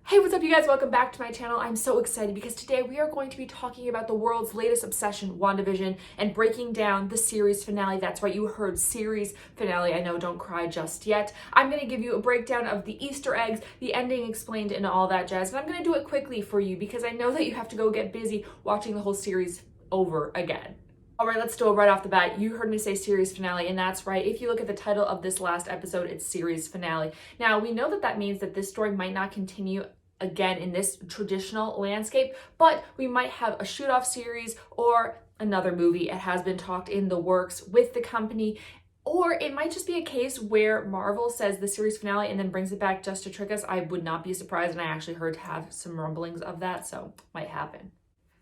Hey, what's up you guys? Welcome back to my channel. I'm so excited because today we are going to be talking about the world's latest obsession, WandaVision, and breaking down the series finale. That's right, you heard series finale. I know, don't cry just yet. I'm going to give you a breakdown of the Easter eggs, the ending explained, and all that jazz. And I'm going to do it quickly for you because I know that you have to go get busy watching the whole series over again. All right, let's do it right off the bat. You heard me say series finale, and that's right. If you look at the title of this last episode, it's series finale. Now, we know that that means that this story might not continue again in this traditional landscape, but we might have a shoot-off series or another movie. It has been talked in the works with the company, or it might just be a case where Marvel says the series finale and then brings it back just to trick us. I would not be surprised, and I actually heard have some rumblings of that, so might happen.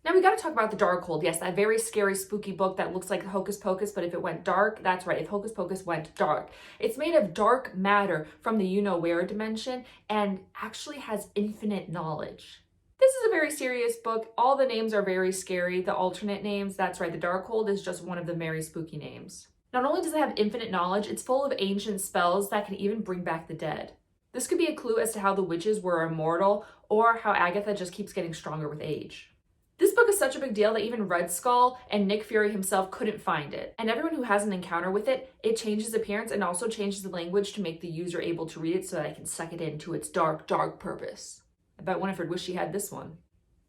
Now we got to talk about the Darkhold. Yes, that very scary, spooky book that looks like Hocus Pocus, but if it went dark, that's right, if Hocus Pocus went dark. It's made of dark matter from the you-know-where dimension and actually has infinite knowledge. This is a very serious book. All the names are very scary. The alternate names, that's right, the Darkhold is just one of the very spooky names. Not only does it have infinite knowledge, it's full of ancient spells that can even bring back the dead. This could be a clue as to how the witches were immortal or how Agatha just keeps getting stronger with age. This book is such a big deal that even Red Skull and Nick Fury himself couldn't find it. And everyone who has an encounter with it, it changes appearance and also changes the language to make the user able to read it so that I can suck it into its dark, dark purpose. I bet Winifred wished she had this one.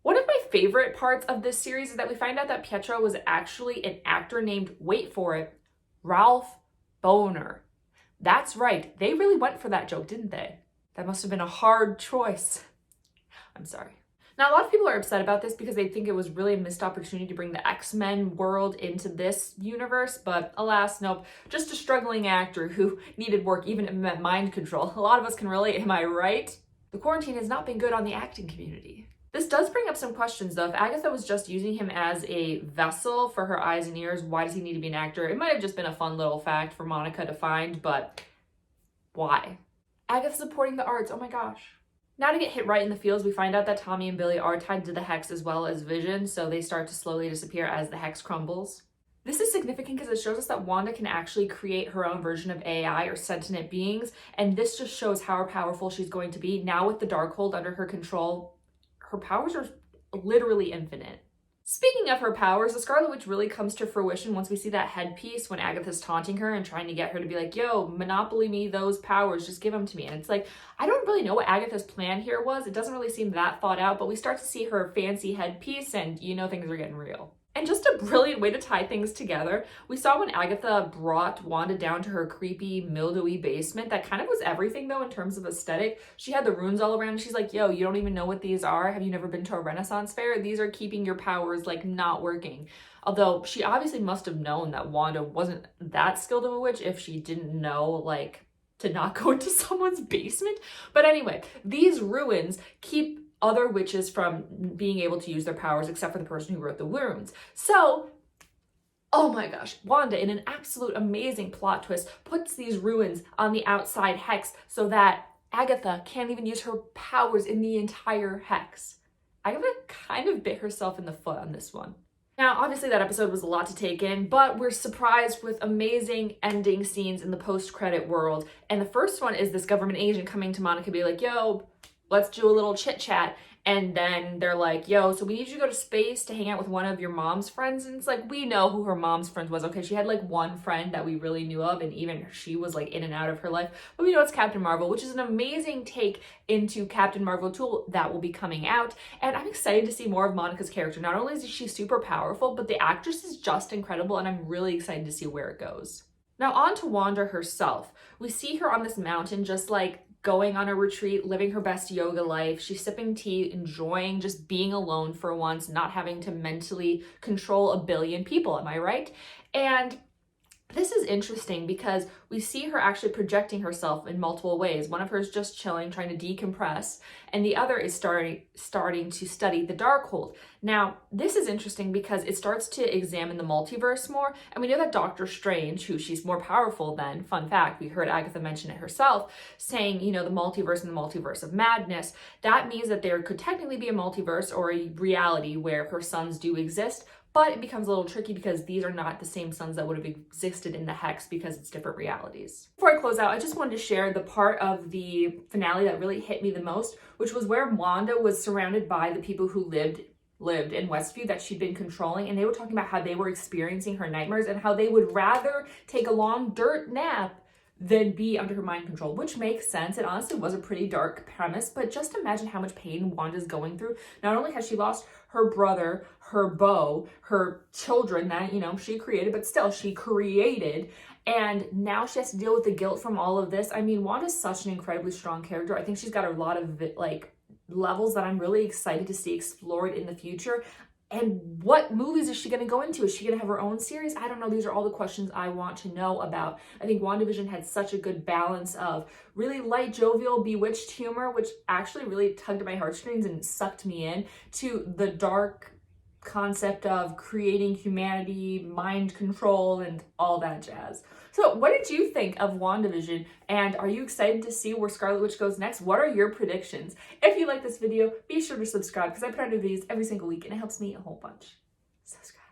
One of my favorite parts of this series is that we find out that Pietro was actually an actor named, wait for it, Ralph Bohner. That's right, they really went for that joke, didn't they? That must have been a hard choice. I'm sorry. Now, a lot of people are upset about this because they think it was really a missed opportunity to bring the X-Men world into this universe, but alas, nope. Just a struggling actor who needed work even if it meant mind control. A lot of us can relate, am I right? The quarantine has not been good on the acting community. This does bring up some questions though. If Agatha was just using him as a vessel for her eyes and ears, why does he need to be an actor? It might have just been a fun little fact for Monica to find, but why? Agatha supporting the arts, oh my gosh. Now to get hit right in the feels, we find out that Tommy and Billy are tied to the Hex as well as Vision, so they start to slowly disappear as the Hex crumbles. This is significant because it shows us that Wanda can actually create her own version of AI or sentient beings, and this just shows how powerful she's going to be. Now with the Darkhold under her control, her powers are literally infinite. Speaking of her powers, the Scarlet Witch really comes to fruition once we see that headpiece when Agatha's taunting her and trying to get her to be like, yo, monopoly me those powers, just give them to me. And it's like, I don't really know what Agatha's plan here was. It doesn't really seem that thought out, but we start to see her fancy headpiece and you know things are getting real. And just a brilliant way to tie things together, we saw when Agatha brought Wanda down to her creepy, mildewy basement, that kind of was everything though in terms of aesthetic. She had the runes all around and she's like, yo, you don't even know what these are? Have you never been to a Renaissance fair? These are keeping your powers like not working. Although she obviously must have known that Wanda wasn't that skilled of a witch if she didn't know like to not go into someone's basement. But anyway, these ruins keep other witches from being able to use their powers except for the person who wrote the runes. So, oh my gosh, Wanda, in an absolute amazing plot twist, puts these ruins on the outside Hex so that Agatha can't even use her powers in the entire Hex. Agatha kind of bit herself in the foot on this one. Now, obviously that episode was a lot to take in, but we're surprised with amazing ending scenes in the post-credit world. And the first one is this government agent coming to Monica and be like, yo, let's do a little chit chat. And then they're like, yo, so we need you to go to space to hang out with one of your mom's friends. And it's like, we know who her mom's friend was. Okay, she had like one friend that we really knew of, and even she was like in and out of her life. But we know it's Captain Marvel, which is an amazing take into Captain Marvel tool that will be coming out. And I'm excited to see more of Monica's character. Not only is she super powerful, but the actress is just incredible, and I'm really excited to see where it goes. Now on to Wanda herself. We see her on this mountain just like going on a retreat, living her best yoga life. She's sipping tea, enjoying just being alone for once, not having to mentally control a billion people, am I right? And this is interesting because we see her actually projecting herself in multiple ways. One of her is just chilling, trying to decompress, and the other is starting to study the Darkhold. Now, this is interesting because it starts to examine the multiverse more, and we know that Doctor Strange, who she's more powerful than, fun fact, we heard Agatha mention it herself, saying, you know, the multiverse and the multiverse of madness. That means that there could technically be a multiverse or a reality where her sons do exist, but it becomes a little tricky because these are not the same sons that would have existed in the Hex because it's different realities. Before I close out, I just wanted to share the part of the finale that really hit me the most, which was where Wanda was surrounded by the people who lived in Westview that she'd been controlling, and they were talking about how they were experiencing her nightmares and how they would rather take a long dirt nap than be under her mind control, which makes sense. It honestly was a pretty dark premise, but just imagine how much pain Wanda's going through. Not only has she lost her brother, her beau, her children that, you know, she created, but still she created, and now she has to deal with the guilt from all of this. I mean, Wanda's such an incredibly strong character. I think she's got a lot of like levels that I'm really excited to see explored in the future. And what movies is she going to go into? Is she going to have her own series? I don't know. These are all the questions I want to know about. I think WandaVision had such a good balance of really light, jovial, bewitched humor, which actually really tugged at my heartstrings and sucked me in, to the dark concept of creating humanity, mind control, and all that jazz. So what did you think of WandaVision? And are you excited to see where Scarlet Witch goes next? What are your predictions? If you like this video, be sure to subscribe because I put out new videos every single week and it helps me a whole bunch. Subscribe.